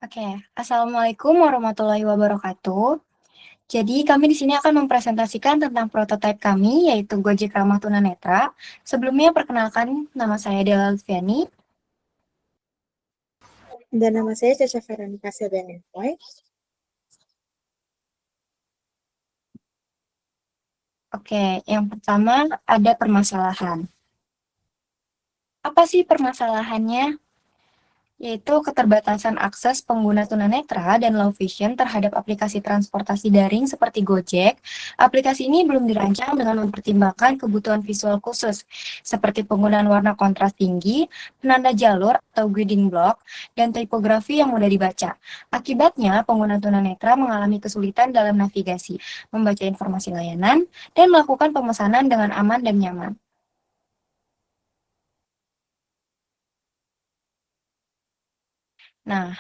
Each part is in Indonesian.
Oke, Assalamualaikum warahmatullahi wabarakatuh. Jadi kami di sini akan mempresentasikan tentang prototipe kami, yaitu Gojek Ramah Tunanetra. Sebelumnya perkenalkan, nama saya Dela Lutfiani. Dan nama saya Caca Veronica Silvianenpoy. Oke, yang pertama ada permasalahan. Apa sih permasalahannya? Yaitu keterbatasan akses pengguna tunanetra dan low vision terhadap aplikasi transportasi daring seperti Gojek. Aplikasi ini belum dirancang dengan mempertimbangkan kebutuhan visual khusus, seperti penggunaan warna kontras tinggi, penanda jalur atau guiding block, dan tipografi yang mudah dibaca. Akibatnya, pengguna tunanetra mengalami kesulitan dalam navigasi, membaca informasi layanan, dan melakukan pemesanan dengan aman dan nyaman. Nah,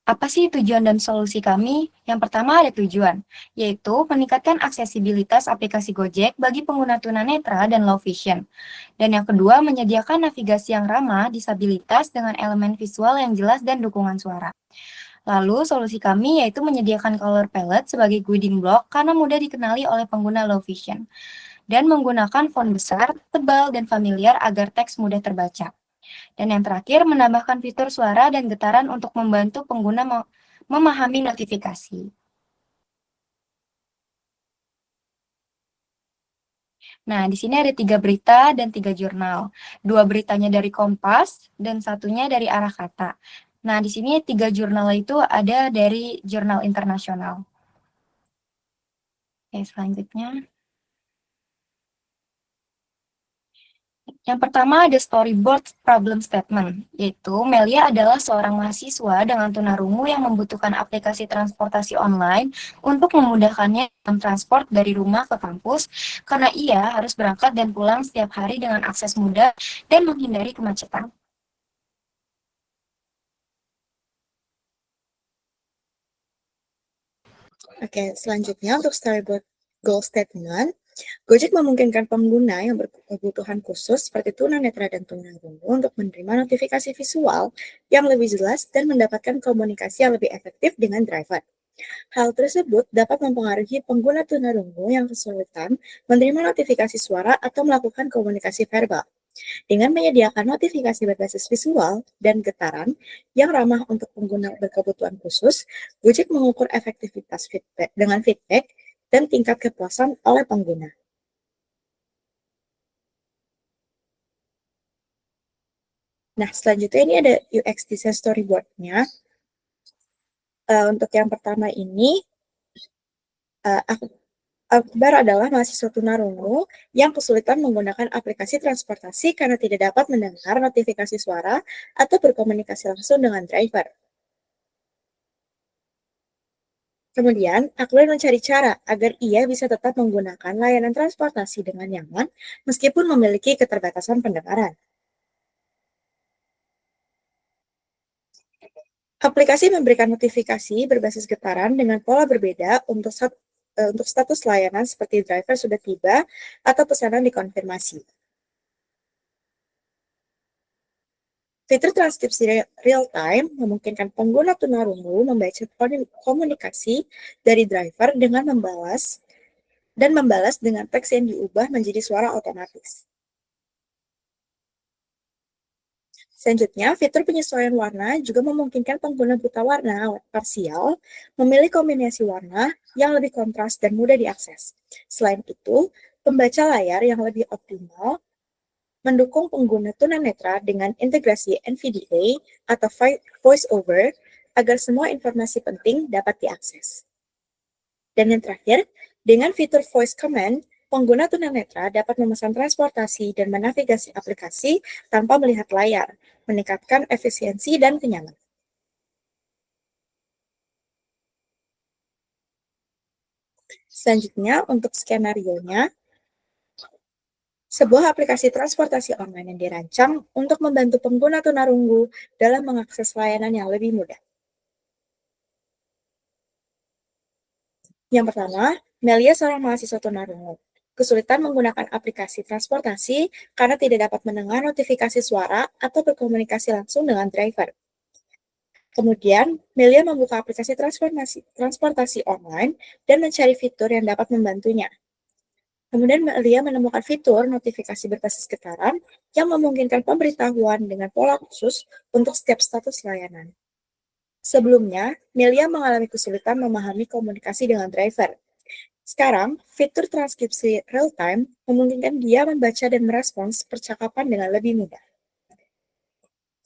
apa sih tujuan dan solusi kami? Yang pertama ada tujuan, yaitu meningkatkan aksesibilitas aplikasi Gojek bagi pengguna tunanetra dan low vision. Dan yang kedua, menyediakan navigasi yang ramah disabilitas dengan elemen visual yang jelas dan dukungan suara. Lalu, solusi kami yaitu menyediakan color palette sebagai guiding block karena mudah dikenali oleh pengguna low vision. Dan menggunakan font besar, tebal, dan familiar agar teks mudah terbaca. Dan yang terakhir, menambahkan fitur suara dan getaran untuk membantu pengguna memahami notifikasi. Nah, di sini ada 3 berita dan 3 jurnal. 2 beritanya dari Kompas dan satunya dari Arah Kata. Nah, di sini 3 jurnal itu ada dari jurnal internasional. Oke, selanjutnya. Yang pertama ada storyboard problem statement, yaitu Melia adalah seorang mahasiswa dengan tunarungu yang membutuhkan aplikasi transportasi online untuk memudahkannya dalam transport dari rumah ke kampus, karena ia harus berangkat dan pulang setiap hari dengan akses mudah dan menghindari kemacetan. Oke, selanjutnya untuk storyboard goal statement, Gojek memungkinkan pengguna yang berkebutuhan khusus seperti tunanetra dan tunarungu untuk menerima notifikasi visual yang lebih jelas dan mendapatkan komunikasi yang lebih efektif dengan driver. Hal tersebut dapat mempengaruhi pengguna tunarungu yang kesulitan menerima notifikasi suara atau melakukan komunikasi verbal. Dengan menyediakan notifikasi berbasis visual dan getaran yang ramah untuk pengguna berkebutuhan khusus, Gojek mengukur efektivitas feedback dengan feedback dan tingkat kepuasan oleh pengguna. Nah, selanjutnya ini ada UX Design Storyboard-nya. Untuk yang pertama ini, Akbar adalah mahasiswa tunarungu yang kesulitan menggunakan aplikasi transportasi karena tidak dapat mendengar notifikasi suara atau berkomunikasi langsung dengan driver. Kemudian, Akbar mencari cara agar ia bisa tetap menggunakan layanan transportasi dengan nyaman meskipun memiliki keterbatasan pendengaran. Aplikasi memberikan notifikasi berbasis getaran dengan pola berbeda untuk status layanan seperti driver sudah tiba atau pesanan dikonfirmasi. Fitur transkripsi real-time memungkinkan pengguna tunarungu membaca komunikasi dari driver dengan membalas dengan teks yang diubah menjadi suara otomatis. Selanjutnya, fitur penyesuaian warna juga memungkinkan pengguna buta warna parsial memilih kombinasi warna yang lebih kontras dan mudah diakses. Selain itu, pembaca layar yang lebih optimal mendukung pengguna tunanetra dengan integrasi NVDA atau voice over agar semua informasi penting dapat diakses. Dan yang terakhir, dengan fitur voice command, pengguna tunanetra dapat memesan transportasi dan menavigasi aplikasi tanpa melihat layar, meningkatkan efisiensi dan kenyamanan. Selanjutnya, untuk skenario-nya, sebuah aplikasi transportasi online yang dirancang untuk membantu pengguna tunarungu dalam mengakses layanan yang lebih mudah. Yang pertama, Melia seorang mahasiswa tunarungu. Kesulitan menggunakan aplikasi transportasi karena tidak dapat mendengar notifikasi suara atau berkomunikasi langsung dengan driver. Kemudian, Melia membuka aplikasi transportasi online dan mencari fitur yang dapat membantunya. Kemudian Melia menemukan fitur notifikasi berbasis getaran yang memungkinkan pemberitahuan dengan pola khusus untuk setiap status layanan. Sebelumnya, Melia mengalami kesulitan memahami komunikasi dengan driver. Sekarang, fitur transkripsi real-time memungkinkan dia membaca dan merespons percakapan dengan lebih mudah.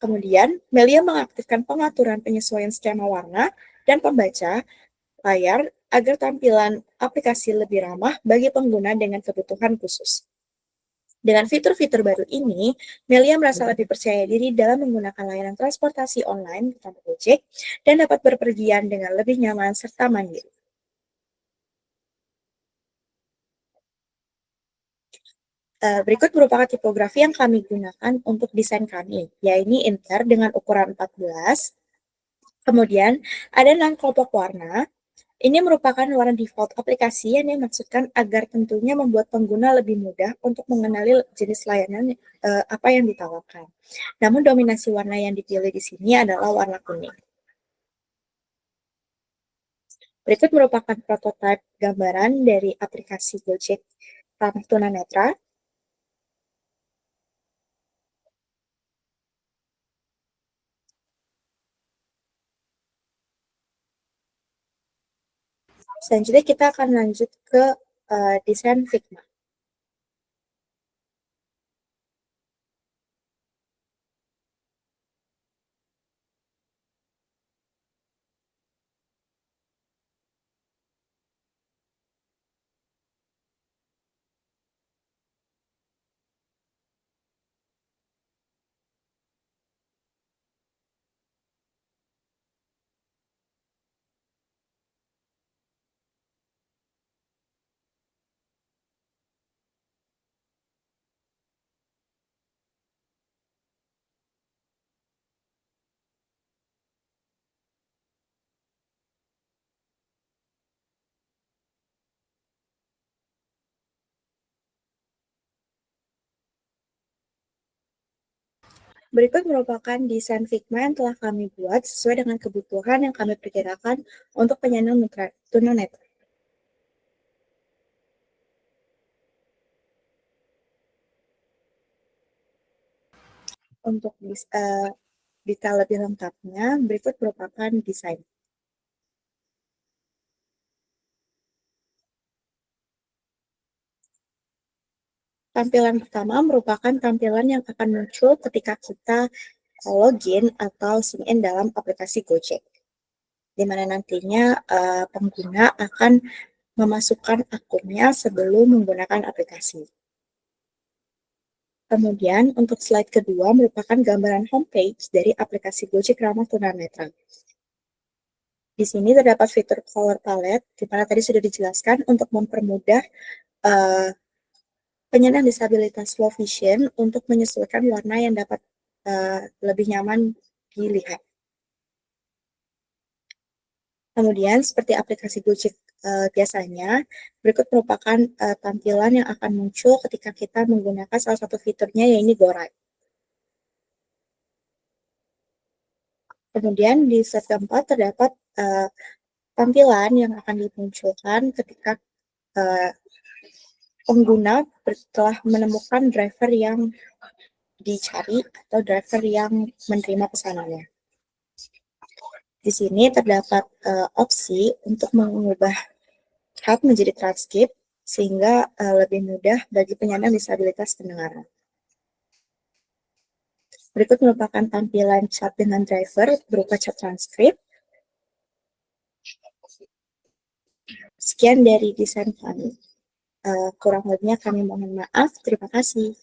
Kemudian, Melia mengaktifkan pengaturan penyesuaian skema warna dan pembaca layar agar tampilan aplikasi lebih ramah bagi pengguna dengan kebutuhan khusus. Dengan fitur-fitur baru ini, Melia merasa lebih percaya diri dalam menggunakan layanan transportasi online bersama Gojek dan dapat berpergian dengan lebih nyaman serta mandiri. Berikut merupakan tipografi yang kami gunakan untuk desain kami, yaitu Inter dengan ukuran 14. Kemudian ada 6 kelompok warna. Ini merupakan warna default aplikasi yang dimaksudkan agar tentunya membuat pengguna lebih mudah untuk mengenali jenis layanan apa yang ditawarkan. Namun dominasi warna yang dipilih di sini adalah warna kuning. Berikut merupakan prototipe gambaran dari aplikasi Gojek ramah tunanetra. Selanjutnya kita akan lanjut ke desain Figma. Berikut merupakan desain Figma yang telah kami buat sesuai dengan kebutuhan yang kami perkirakan untuk penyandang tunanetra. Untuk detail lebih lengkapnya, berikut merupakan desain. Tampilan pertama merupakan tampilan yang akan muncul ketika kita login atau sign in dalam aplikasi Gojek, di mana nantinya pengguna akan memasukkan akunnya sebelum menggunakan aplikasi. Kemudian, untuk slide kedua merupakan gambaran homepage dari aplikasi Gojek Ramah Tunanetra. Di sini terdapat fitur color palette, di mana tadi sudah dijelaskan untuk mempermudah penyandang disabilitas low vision untuk menyesuaikan warna yang dapat lebih nyaman dilihat. Kemudian, seperti aplikasi Gojek biasanya, berikut merupakan tampilan yang akan muncul ketika kita menggunakan salah satu fiturnya, yaitu GoRide. Kemudian di slide keempat terdapat tampilan yang akan dimunculkan ketika pengguna telah menemukan driver yang dicari atau driver yang menerima pesanannya. Di sini terdapat opsi untuk mengubah chat menjadi transkrip sehingga lebih mudah bagi penyandang disabilitas pendengaran. Berikut merupakan tampilan chat dengan driver berupa chat transkrip. Sekian dari desain kami. Kurang lebihnya kami mohon maaf. Terima kasih.